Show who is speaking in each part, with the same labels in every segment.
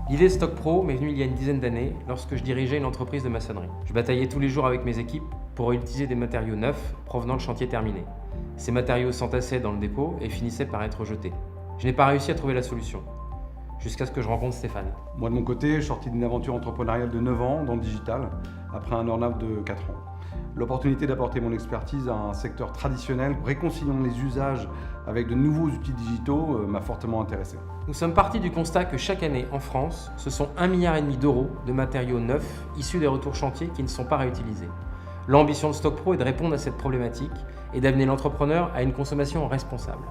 Speaker 1: L'idée de Stock Pro m'est venue il y a une dizaine d'années lorsque je dirigeais une entreprise de maçonnerie. Je bataillais tous les jours avec mes équipes pour utiliser des matériaux neufs provenant de chantiers terminés. Ces matériaux s'entassaient dans le dépôt et finissaient par être jetés. Je n'ai pas réussi à trouver la solution, jusqu'à ce que je rencontre Stéphane.
Speaker 2: Moi de mon côté, je suis sorti d'une aventure entrepreneuriale de 9 ans dans le digital, après un burn-out de 4 ans. L'opportunité d'apporter mon expertise à un secteur traditionnel, réconciliant les usages avec de nouveaux outils digitaux, m'a fortement intéressé.
Speaker 1: Nous sommes partis du constat que chaque année en France, ce sont 1,5 milliard d'euros de matériaux neufs issus des retours chantiers qui ne sont pas réutilisés. L'ambition de Stock Pro est de répondre à cette problématique et d'amener l'entrepreneur à une consommation responsable.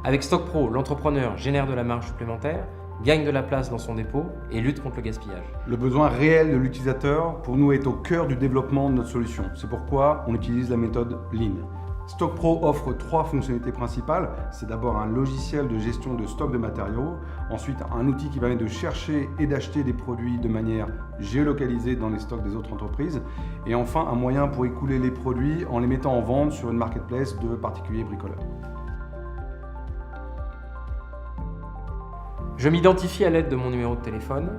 Speaker 1: Avec Stock Pro, l'entrepreneur génère de la marge supplémentaire, gagne de la place dans son dépôt et lutte contre le gaspillage.
Speaker 2: Le besoin réel de l'utilisateur, pour nous, est au cœur du développement de notre solution. C'est pourquoi on utilise la méthode Lean. Stock Pro offre 3 fonctionnalités principales. C'est d'abord un logiciel de gestion de stock de matériaux, ensuite un outil qui permet de chercher et d'acheter des produits de manière géolocalisée dans les stocks des autres entreprises, et enfin un moyen pour écouler les produits en les mettant en vente sur une marketplace de particuliers bricoleurs.
Speaker 1: Je m'identifie à l'aide de mon numéro de téléphone.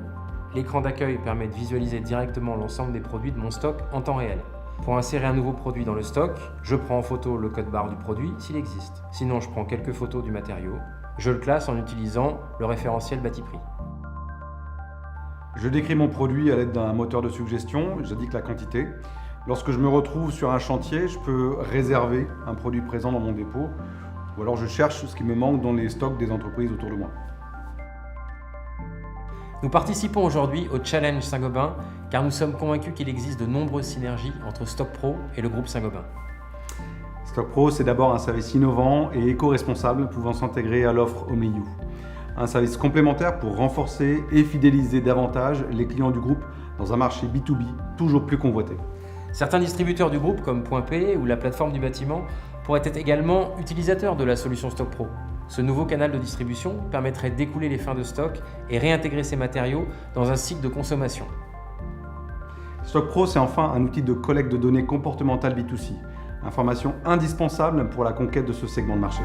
Speaker 1: L'écran d'accueil permet de visualiser directement l'ensemble des produits de mon stock en temps réel. Pour insérer un nouveau produit dans le stock, je prends en photo le code barre du produit s'il existe. Sinon, je prends quelques photos du matériau. Je le classe en utilisant le référentiel bâti-prix.
Speaker 2: Je décris mon produit à l'aide d'un moteur de suggestion, j'indique la quantité. Lorsque je me retrouve sur un chantier, je peux réserver un produit présent dans mon dépôt, ou alors je cherche ce qui me manque dans les stocks des entreprises autour de moi.
Speaker 1: Nous participons aujourd'hui au Challenge Saint-Gobain car nous sommes convaincus qu'il existe de nombreuses synergies entre Stock Pro et le groupe Saint-Gobain.
Speaker 2: Stock Pro, c'est d'abord un service innovant et éco-responsable pouvant s'intégrer à l'offre OmniU. Un service complémentaire pour renforcer et fidéliser davantage les clients du groupe dans un marché B2B toujours plus convoité.
Speaker 1: Certains distributeurs du groupe comme Point P ou la plateforme du bâtiment pourraient être également utilisateurs de la solution Stock Pro. Ce nouveau canal de distribution permettrait d'écouler les fins de stock et réintégrer ces matériaux dans un cycle de consommation.
Speaker 2: Stock Pro, c'est enfin un outil de collecte de données comportementales B2C, information indispensable pour la conquête de ce segment de marché.